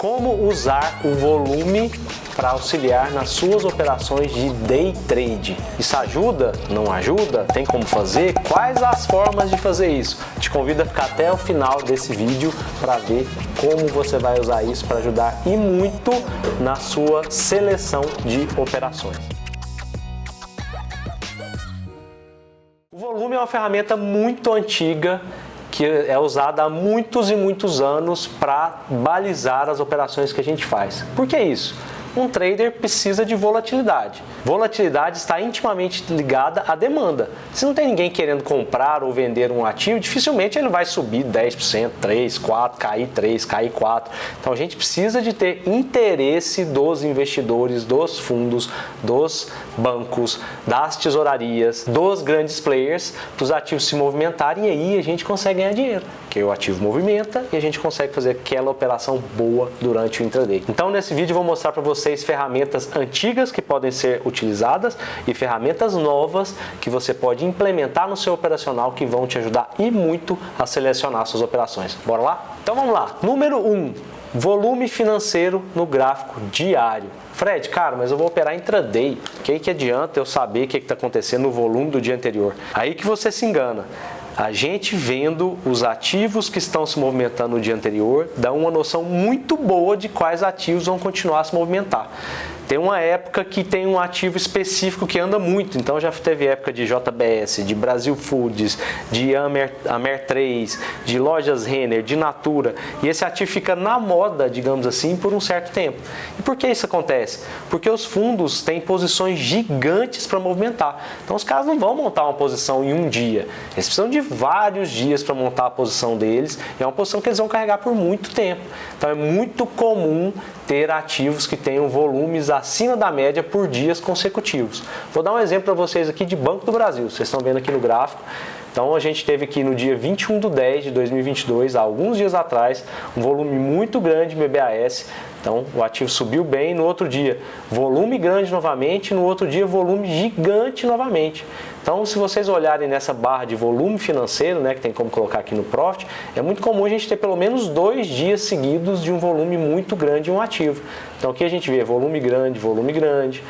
Como usar o volume para auxiliar nas suas operações de day trade. Isso ajuda? Não ajuda? Tem como fazer? Quais as formas de fazer isso? Te convido a ficar até o final desse vídeo para ver como você vai usar isso para ajudar e muito na sua seleção de operações. O volume é uma ferramenta muito antiga que é usada há muitos e muitos anos para balizar as operações que a gente faz. Por que isso? Um trader precisa de volatilidade. Volatilidade está intimamente ligada à demanda. Se não tem ninguém querendo comprar ou vender um ativo, dificilmente ele vai subir 10%, 3%, 4%, cair 3%, cair 4%. Então a gente precisa de ter interesse dos investidores, dos fundos, dos bancos, das tesourarias, dos grandes players, para os ativos se movimentarem e aí a gente consegue ganhar dinheiro. Porque o ativo movimenta e a gente consegue fazer aquela operação boa durante o intraday. Então nesse vídeo eu vou mostrar para vocês ferramentas antigas que podem ser utilizadas e ferramentas novas que você pode implementar no seu operacional que vão te ajudar e muito a selecionar suas operações. Bora lá? Então vamos lá. Número 1. Volume financeiro no gráfico diário. Fred, cara, mas eu vou operar intraday. Que adianta eu saber o que está acontecendo no volume do dia anterior? Aí que você se engana. A gente vendo os ativos que estão se movimentando no dia anterior dá uma noção muito boa de quais ativos vão continuar a se movimentar. Tem uma época que tem um ativo específico que anda muito, então já teve época de JBS, de Brasil Foods, de Amer 3, de Lojas Renner, de Natura, e esse ativo fica na moda, digamos assim, por um certo tempo. E por que isso acontece? Porque os fundos têm posições gigantes para movimentar. Então os caras não vão montar uma posição em um dia, eles precisam de vários dias para montar a posição deles, e é uma posição que eles vão carregar por muito tempo. Então é muito comum ter ativos que tenham volumes acima da média por dias consecutivos. Vou dar um exemplo para vocês aqui de Banco do Brasil, vocês estão vendo aqui no gráfico. Então a gente teve aqui no dia 21/10/2022, há alguns dias atrás, um volume muito grande de BBAS. Então o ativo subiu bem, no outro dia volume grande novamente, no outro dia volume gigante novamente. Então se vocês olharem nessa barra de volume financeiro, né, que tem como colocar aqui no Profit, é muito comum a gente ter pelo menos 2 dias seguidos de um volume muito grande em um ativo. Então aqui a gente vê volume grande,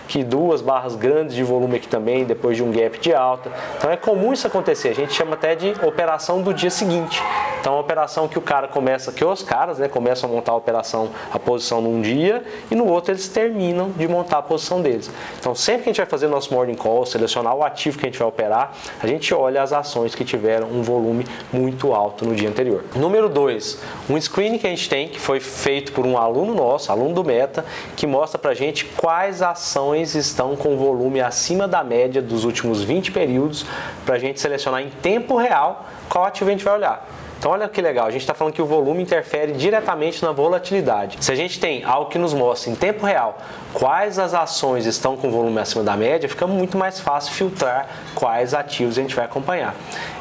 que 2 barras grandes de volume aqui também, depois de um gap de alta. Então é comum isso acontecer, a gente chama até de operação do dia seguinte. Então é uma operação que o cara começa, que os caras, né, começam a montar a posição num dia e no outro eles terminam de montar a posição deles. Então sempre que a gente vai fazer nosso morning call, selecionar o ativo que a gente vai operar, a gente olha as ações que tiveram um volume muito alto no dia anterior. Número 2, um screening que a gente tem, que foi feito por um aluno nosso, aluno do Meta, que mostra pra gente quais ações estão com volume acima da média dos últimos 20 períodos para a gente selecionar em tempo real qual ativo a gente vai olhar. Então olha que legal, a gente está falando que o volume interfere diretamente na volatilidade. Se a gente tem algo que nos mostra em tempo real quais as ações estão com volume acima da média, fica muito mais fácil filtrar quais ativos a gente vai acompanhar.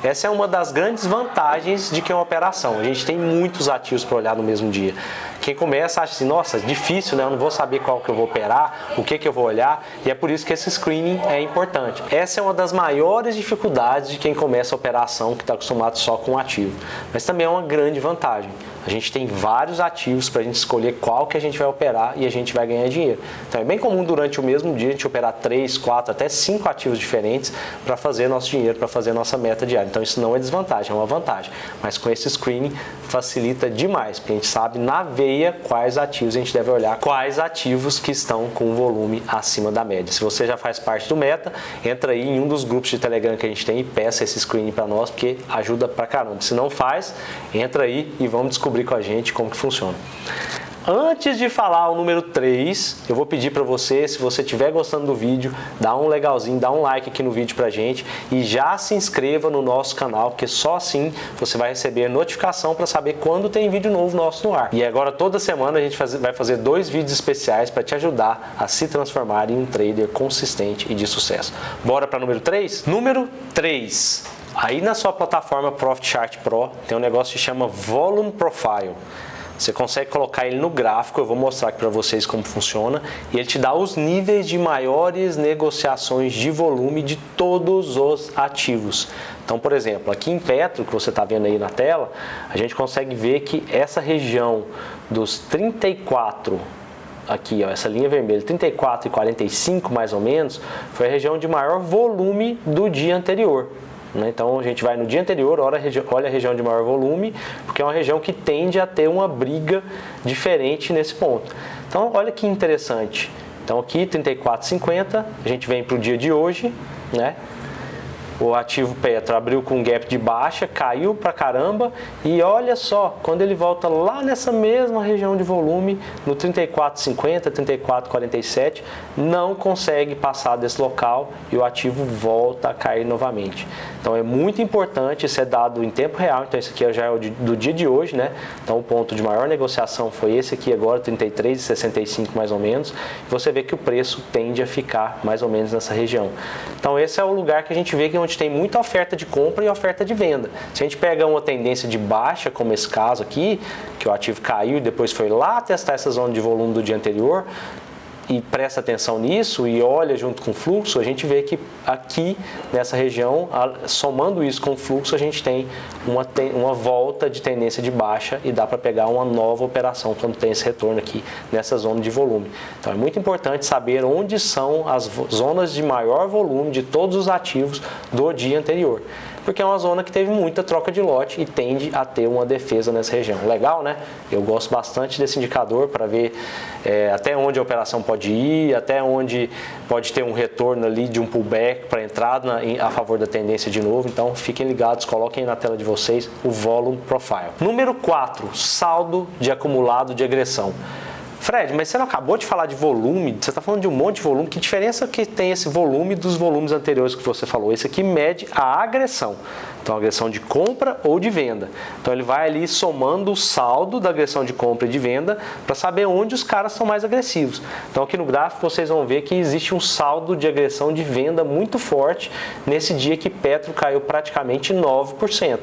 Essa é uma das grandes vantagens de que é uma operação. A gente tem muitos ativos para olhar no mesmo dia. Quem começa acha assim, nossa, difícil, né? Eu não vou saber qual que eu vou operar, o que eu vou olhar, e é por isso que esse screening é importante. Essa é uma das maiores dificuldades de quem começa a operação, que está acostumado só com um ativo. Mas também é uma grande vantagem. A gente tem vários ativos para a gente escolher qual que a gente vai operar e a gente vai ganhar dinheiro. Então é bem comum durante o mesmo dia a gente operar 3, 4, até 5 ativos diferentes para fazer nosso dinheiro, para fazer nossa meta diária. Então isso não é desvantagem, é uma vantagem. Mas com esse screening facilita demais, porque a gente sabe na veia quais ativos a gente deve olhar, quais ativos que estão com volume acima da média. Se você já faz parte do Meta, entra aí em um dos grupos de Telegram que a gente tem e peça esse screening para nós, porque ajuda pra caramba. Se não faz, entra aí e vamos descobrir com a gente como que funciona. Antes de falar o número 3, eu vou pedir para você, se você estiver gostando do vídeo, dá um legalzinho, dá um like aqui no vídeo pra gente e já se inscreva no nosso canal, porque só assim você vai receber notificação para saber quando tem vídeo novo nosso no ar. E agora toda semana a gente vai fazer 2 vídeos especiais para te ajudar a se transformar em um trader consistente e de sucesso. Bora para número 3? Número 3. Aí na sua plataforma Profit Chart Pro tem um negócio que chama Volume Profile. Você consegue colocar ele no gráfico, eu vou mostrar aqui para vocês como funciona, e ele te dá os níveis de maiores negociações de volume de todos os ativos. Então, por exemplo, aqui em Petro, que você está vendo aí na tela, a gente consegue ver que essa região dos 34, aqui ó, essa linha vermelha, 34 e 45 mais ou menos, foi a região de maior volume do dia anterior. Então a gente vai no dia anterior, olha a região de maior volume, porque é uma região que tende a ter uma briga diferente nesse ponto. Então olha que interessante. Então aqui 34,50, a gente vem para o dia de hoje, né? O ativo Petro abriu com um gap de baixa, caiu pra caramba e olha só, quando ele volta lá nessa mesma região de volume, no 34,50, 34,47, não consegue passar desse local e o ativo volta a cair novamente. Então é muito importante, isso é dado em tempo real, então esse aqui já é do dia de hoje, né? Então o ponto de maior negociação foi esse aqui agora, 33,65 mais ou menos. Você vê que o preço tende a ficar mais ou menos nessa região. Então esse é o lugar que a gente vê que onde tem muita oferta de compra e oferta de venda. Se a gente pega uma tendência de baixa, como esse caso aqui, que o ativo caiu e depois foi lá testar essa zona de volume do dia anterior, e presta atenção nisso e olha junto com o fluxo, a gente vê que aqui nessa região, somando isso com o fluxo, a gente tem uma volta de tendência de baixa e dá para pegar uma nova operação quando tem esse retorno aqui nessa zona de volume. Então é muito importante saber onde são as zonas de maior volume de todos os ativos do dia anterior. Porque é uma zona que teve muita troca de lote e tende a ter uma defesa nessa região. Legal, né? Eu gosto bastante desse indicador para ver até onde a operação pode ir, até onde pode ter um retorno ali de um pullback para entrada a favor da tendência de novo. Então, fiquem ligados, coloquem na tela de vocês o Volume Profile. Número 4, saldo de acumulado de agressão. Fred, mas você não acabou de falar de volume, você está falando de um monte de volume, que diferença que tem esse volume dos volumes anteriores que você falou? Esse aqui mede a agressão, então agressão de compra ou de venda. Então ele vai ali somando o saldo da agressão de compra e de venda para saber onde os caras são mais agressivos. Então aqui no gráfico vocês vão ver que existe um saldo de agressão de venda muito forte nesse dia que Petro caiu praticamente 9%.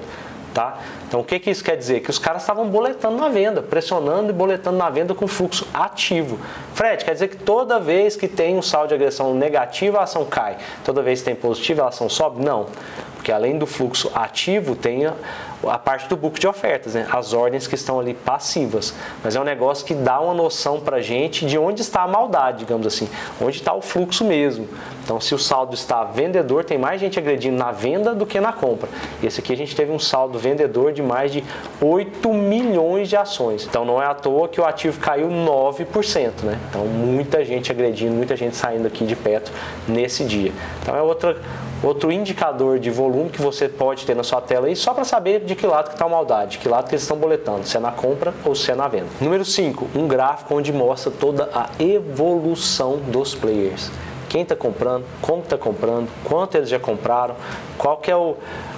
Tá? Então o que isso quer dizer? Que os caras estavam boletando na venda, pressionando e boletando na venda com fluxo ativo. Fred, quer dizer que toda vez que tem um saldo de agressão negativa, a ação cai. Toda vez que tem positivo, a ação sobe? Não. Porque além do fluxo ativo, tem a parte do book de ofertas, né? As ordens que estão ali passivas. Mas é um negócio que dá uma noção pra gente de onde está a maldade, digamos assim. Onde está o fluxo mesmo. Então, se o saldo está vendedor, tem mais gente agredindo na venda do que na compra. E esse aqui a gente teve um saldo vendedor de mais de 8 milhões de ações. Então, não é à toa que o ativo caiu 9%, né? Então, muita gente agredindo, muita gente saindo aqui de Petro nesse dia. Então, é outro indicador de volume que você pode ter na sua tela aí, só para saber de que lado que está a maldade, de que lado que eles estão boletando, se é na compra ou se é na venda. Número 5, um gráfico onde mostra toda a evolução dos players. Quem está comprando, como está comprando, quanto eles já compraram, qual que é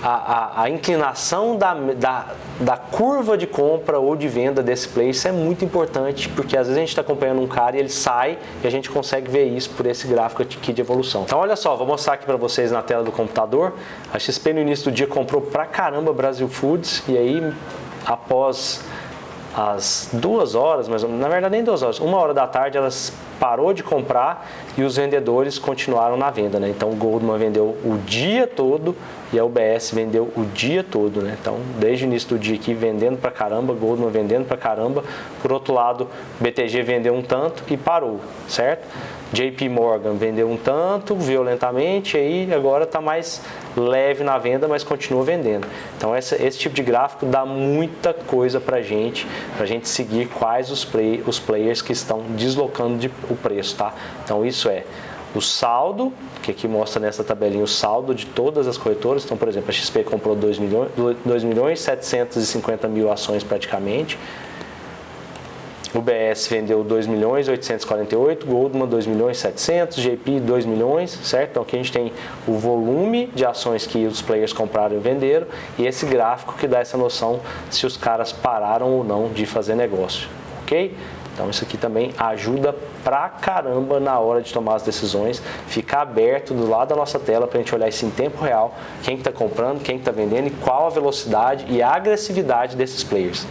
a inclinação da curva de compra ou de venda desse player. Isso é muito importante, porque às vezes a gente está acompanhando um cara e ele sai e a gente consegue ver isso por esse gráfico aqui de evolução. Então olha só, vou mostrar aqui para vocês na tela do computador. A XP no início do dia comprou pra caramba Brasil Foods e aí após às 2 horas, mas na verdade nem 2 horas, 1 hora da tarde elas parou de comprar e os vendedores continuaram na venda, né? Então o Goldman vendeu o dia todo e a UBS vendeu o dia todo, né? Então desde o início do dia aqui vendendo pra caramba, Goldman vendendo pra caramba, por outro lado BTG vendeu um tanto e parou, certo? JP Morgan vendeu um tanto violentamente, aí agora está mais leve na venda, mas continua vendendo. Então esse tipo de gráfico dá muita coisa para a gente seguir quais os players que estão deslocando o preço, tá? Então isso é o saldo, que aqui mostra nessa tabelinha o saldo de todas as corretoras. Então, por exemplo, a XP comprou 2 milhões 750 mil ações praticamente. O BS vendeu 2 milhões 848, Goldman 2 milhões 700, JP 2 milhões, certo? Então aqui a gente tem o volume de ações que os players compraram e venderam e esse gráfico que dá essa noção se os caras pararam ou não de fazer negócio, ok? Então isso aqui também ajuda pra caramba na hora de tomar as decisões, ficar aberto do lado da nossa tela para a gente olhar isso em tempo real, quem está comprando, quem está vendendo e qual a velocidade e a agressividade desses players.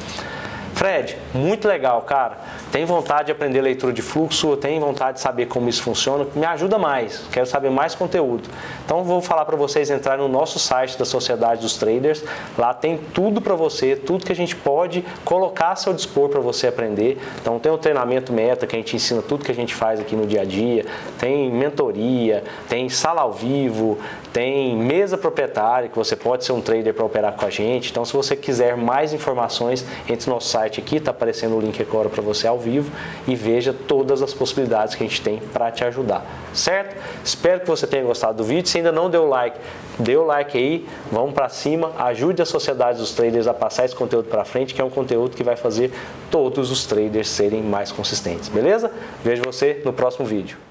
Fred, muito legal, cara. Tem vontade de aprender leitura de fluxo, tem vontade de saber como isso funciona? Me ajuda mais, quero saber mais conteúdo. Então vou falar para vocês entrarem no nosso site da Sociedade dos Traders. Lá tem tudo para você, tudo que a gente pode colocar a seu dispor para você aprender. Então tem o treinamento meta, que a gente ensina tudo que a gente faz aqui no dia a dia. Tem mentoria, tem sala ao vivo, tem mesa proprietária, que você pode ser um trader para operar com a gente. Então se você quiser mais informações, entre no nosso site aqui, está aparecendo o link agora para você ao vivo e veja todas as possibilidades que a gente tem para te ajudar, certo? Espero que você tenha gostado do vídeo. Se ainda não deu like, dê o like aí, vamos para cima, ajude a Sociedade dos Traders a passar esse conteúdo para frente, que é um conteúdo que vai fazer todos os traders serem mais consistentes, beleza? Vejo você no próximo vídeo.